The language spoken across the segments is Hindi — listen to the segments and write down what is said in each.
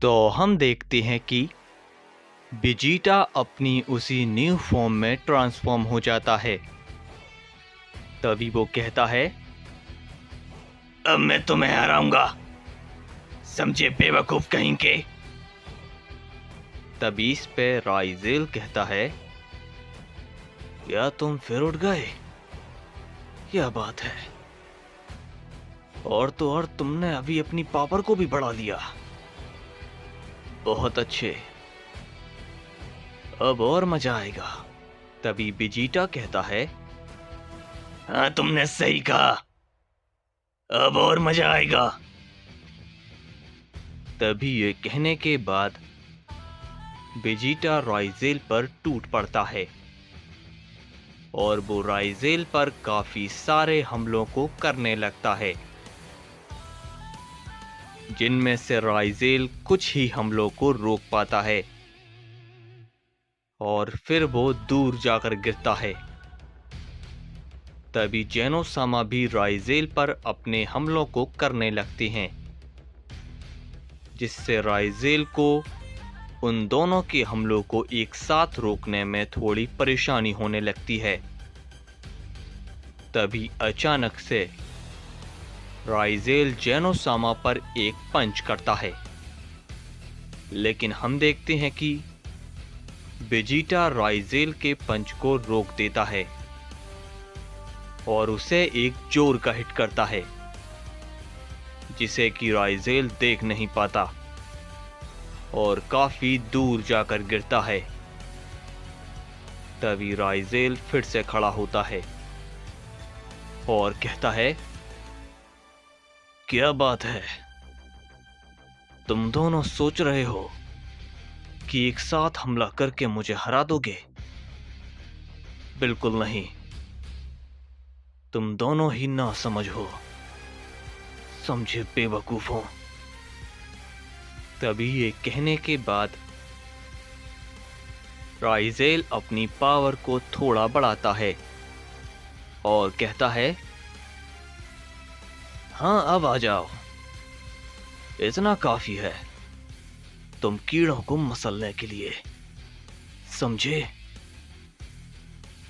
तो हम देखते हैं कि वेजिटा अपनी उसी न्यू फॉर्म में ट्रांसफॉर्म हो जाता है। तभी वो कहता है, अब मैं तुम्हें हराऊंगा, समझे बेवकूफ कहीं के। तभी इस पे राइजेल कहता है, क्या तुम फिर उठ गए? यह बात है। और तो और तुमने अभी अपनी पावर को भी बढ़ा लिया। बहुत अच्छे, अब और मजा आएगा। तभी वेजिटा कहता है, हाँ, तुमने सही कहा, अब और मजा आएगा। तभी ये कहने के बाद वेजिटा राइजेल पर टूट पड़ता है और वो राइजेल पर काफी सारे हमलों को करने लगता है, जिनमें से राइजेल कुछ ही हमलों को रोक पाता है और फिर वो दूर जाकर गिरता है। तभी जेनोसामा भी राइजेल पर अपने हमलों को करने लगते हैं, जिससे राइजेल को उन दोनों के हमलों को एक साथ रोकने में थोड़ी परेशानी होने लगती है। तभी अचानक से राइजेल जेनोसामा पर एक पंच करता है, लेकिन हम देखते हैं कि वेजिटा राइजेल के पंच को रोक देता है और उसे एक जोर का हिट करता है, जिसे कि राइजेल देख नहीं पाता और काफी दूर जाकर गिरता है। तभी राइजेल फिर से खड़ा होता है और कहता है, क्या बात है, तुम दोनों सोच रहे हो कि एक साथ हमला करके मुझे हरा दोगे? बिल्कुल नहीं, तुम दोनों ही ना समझ हो, समझे बेवकूफों। तभी ये कहने के बाद राइजेल अपनी पावर को थोड़ा बढ़ाता है और कहता है, हाँ अब आ जाओ, इतना काफी है तुम कीड़ों को मसलने के लिए, समझे?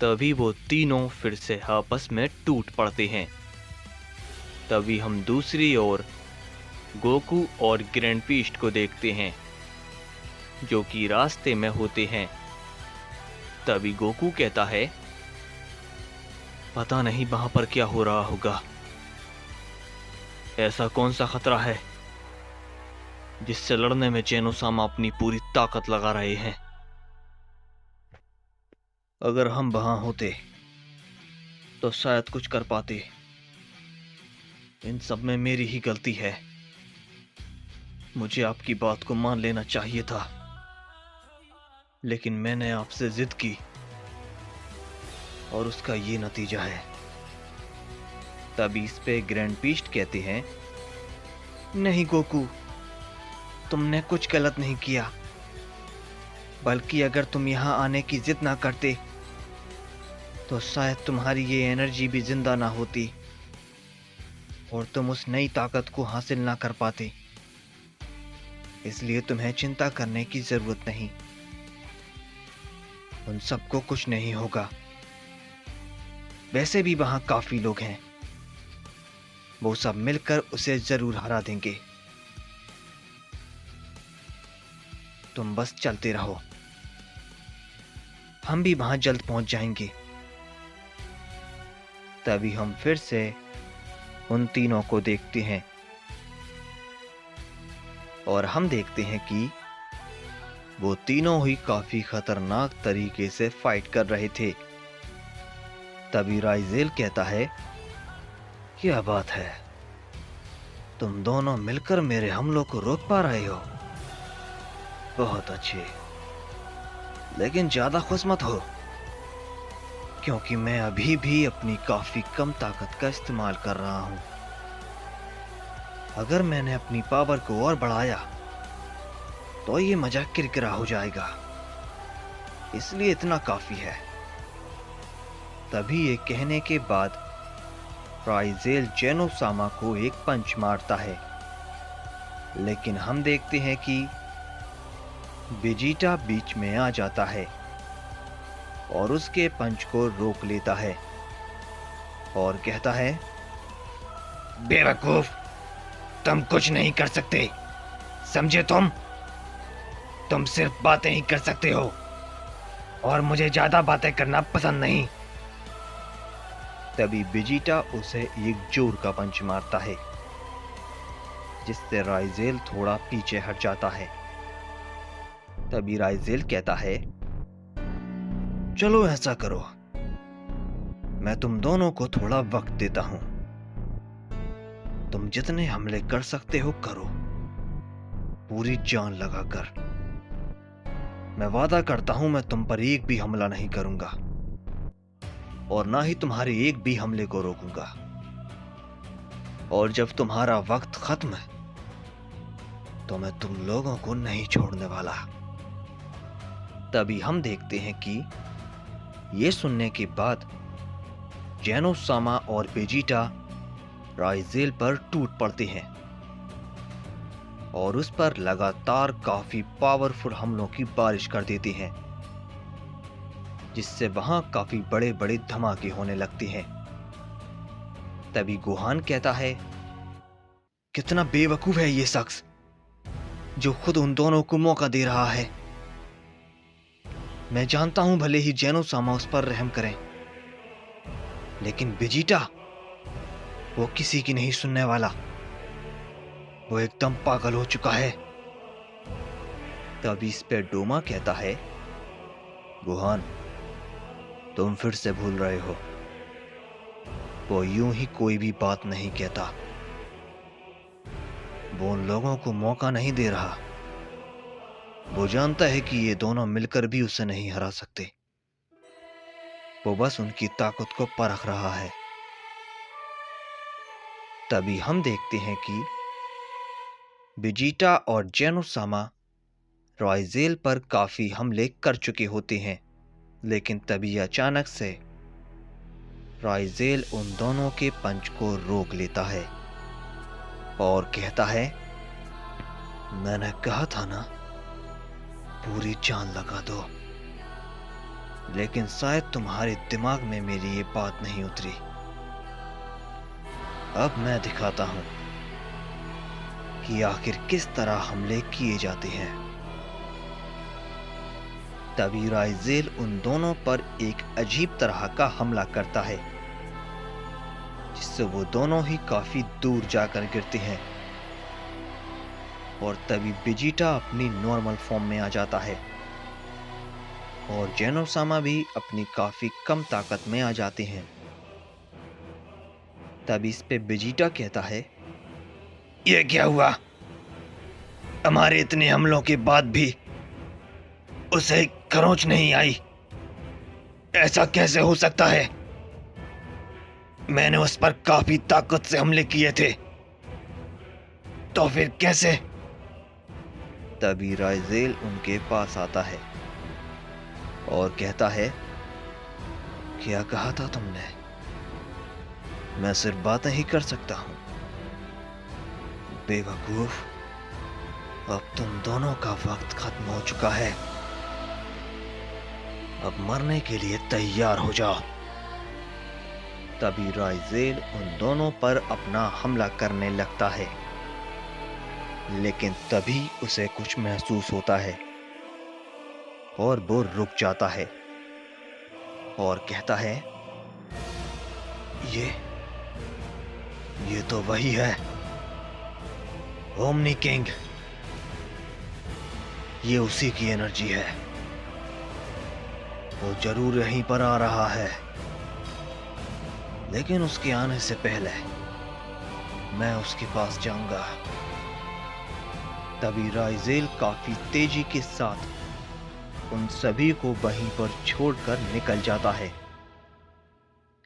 तभी वो तीनों फिर से आपस में टूट पड़ते हैं। तभी हम दूसरी ओर गोकू और ग्रैंड बीस्ट को देखते हैं, जो कि रास्ते में होते हैं। तभी गोकू कहता है, पता नहीं वहां पर क्या हो रहा होगा। ऐसा कौन सा खतरा है जिससे लड़ने में जेनोसामा अपनी पूरी ताकत लगा रहे हैं? अगर हम वहां होते तो शायद कुछ कर पाते। इन सब में मेरी ही गलती है, मुझे आपकी बात को मान लेना चाहिए था, लेकिन मैंने आपसे जिद की और उसका ये नतीजा है। तभी इस पे ग्रैंड बीस्ट कहते हैं, नहीं गोकू, तुमने कुछ गलत नहीं किया, बल्कि अगर तुम यहां आने की जिद ना करते तो शायद तुम्हारी ये एनर्जी भी जिंदा ना होती और तुम उस नई ताकत को हासिल ना कर पाते। इसलिए तुम्हें चिंता करने की जरूरत नहीं, उन सबको कुछ नहीं होगा। वैसे भी वहां काफी लोग हैं, वो सब मिलकर उसे जरूर हरा देंगे। तुम बस चलते रहो, हम भी वहां जल्द पहुंच जाएंगे। तभी हम फिर से उन तीनों को देखते हैं और हम देखते हैं कि वो तीनों ही काफी खतरनाक तरीके से फाइट कर रहे थे। तभी राइजेल कहता है, क्या बात है, तुम दोनों मिलकर मेरे हमलों को रोक पा रहे हो। बहुत अच्छे, लेकिन ज्यादा खुश मत हो, क्योंकि मैं अभी भी अपनी काफी कम ताकत का इस्तेमाल कर रहा हूं। अगर मैंने अपनी पावर को और बढ़ाया तो ये मजाक किरकिरा हो जाएगा, इसलिए इतना काफी है। तभी ये कहने के बाद राइजेल जेनोसामा को एक पंच मारता है, लेकिन हम देखते हैं कि वेजिटा बीच में आ जाता है और उसके पंच को रोक लेता है और कहता है, बेवकूफ, तुम कुछ नहीं कर सकते, समझे? तुम सिर्फ बातें ही कर सकते हो और मुझे ज्यादा बातें करना पसंद नहीं। तभी वेजिटा उसे एक जोर का पंच मारता है जिससे राइजेल थोड़ा पीछे हट जाता है। तभी राइजेल कहता है, चलो ऐसा करो, मैं तुम दोनों को थोड़ा वक्त देता हूं। तुम जितने हमले कर सकते हो करो, पूरी जान लगाकर। मैं वादा करता हूं मैं तुम पर एक भी हमला नहीं करूंगा और ना ही तुम्हारे एक भी हमले को रोकूंगा। और जब तुम्हारा वक्त खत्म है तो मैं तुम लोगों को नहीं छोड़ने वाला। तभी हम देखते हैं कि ये सुनने के बाद जेनोसामा और वेजिटा राइजेल पर टूट पड़ते हैं और उस पर लगातार काफी पावरफुल हमलों की बारिश कर देते हैं, जिससे वहां काफी बड़े बड़े धमाके होने लगते हैं। तभी गोहान कहता है, कितना बेवकूफ है ये शख्स जो खुद उन दोनों को मौका दे रहा है। मैं जानता हूं भले ही जेनोसामा उस पर रहम करें, लेकिन वेजिटा वो किसी की नहीं सुनने वाला। वो एकदम पागल हो चुका है। तभी इस पे डोमा कहता है, गोहान, तुम फिर से भूल रहे हो। वो यूं ही कोई भी बात नहीं कहता। वो उन लोगों को मौका नहीं दे रहा। वो जानता है कि ये दोनों मिलकर भी उसे नहीं हरा सकते। वो बस उनकी ताकत को परख रहा है। तभी हम देखते हैं कि वेजिटा और जेनोसामा राइजेल पर काफी हमले कर चुके होते हैं, लेकिन तभी अचानक से राइजेल उन दोनों के पंच को रोक लेता है और कहता है, मैंने कहा था ना, पूरी जान लगा दो। लेकिन शायद तुम्हारे दिमाग में मेरी ये बात नहीं उतरी। अब मैं दिखाता हूं कि आखिर किस तरह हमले किए जाते हैं। तभी राइजेल उन दोनों पर एक अजीब तरह का हमला करता है, जिससे वो दोनों ही काफी दूर जाकर गिरते हैं। और तभी वेजिटा अपनी नॉर्मल फॉर्म में आ जाता है और जेनोसामा भी अपनी काफी कम ताकत में आ जाते हैं। तभी इस पे वेजिटा कहता है, ये क्या हुआ? हमारे इतने हमलों के बाद भी उसे खरोंच नहीं आई। ऐसा कैसे हो सकता है? मैंने उस पर काफी ताकत से हमले किए थे, तो फिर कैसे? तभी राइजेल उनके पास आता है और कहता है, क्या कहा था तुमने? मैं सिर्फ बातें ही कर सकता हूं। बेवकूफ, अब तुम दोनों का वक्त खत्म हो चुका है। अब मरने के लिए तैयार हो जाओ। तभी राइजेल उन दोनों पर अपना हमला करने लगता है, लेकिन तभी उसे कुछ महसूस होता है और वो रुक जाता है और कहता है, ये तो वही है, ओमनी किंग। ये उसी की एनर्जी है। वो जरूर यहीं पर आ रहा है, लेकिन उसके आने से पहले मैं उसके पास जाऊंगा। तभी राइजेल काफी तेजी के साथ उन सभी को वहीं पर छोड़कर निकल जाता है,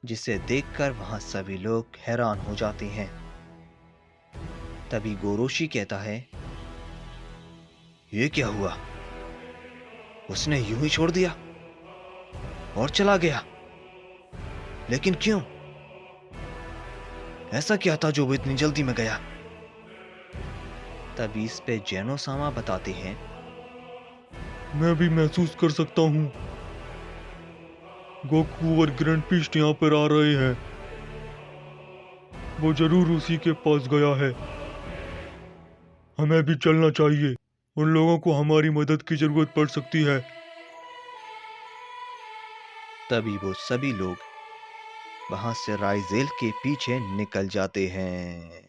जिसे देखकर वहां सभी लोग हैरान हो जाते हैं। तभी गोरोशी कहता है, ये क्या हुआ? उसने यूं ही छोड़ दिया और चला गया, लेकिन क्यों? ऐसा क्या था जो वो इतनी जल्दी में गया? तभी इस पे जेनोसामा बताते हैं मैं भी महसूस कर सकता हूँ। गोकू और ग्रैंड पीस्ट यहाँ पर आ रहे हैं। वो जरूर उसी के पास गया है। हमें भी चलना चाहिए। उन लोगों को हमारी मदद की जरूरत पड़ सकती है। तभी वो सभी लोग वहां से राइजेल के पीछे निकल जाते हैं।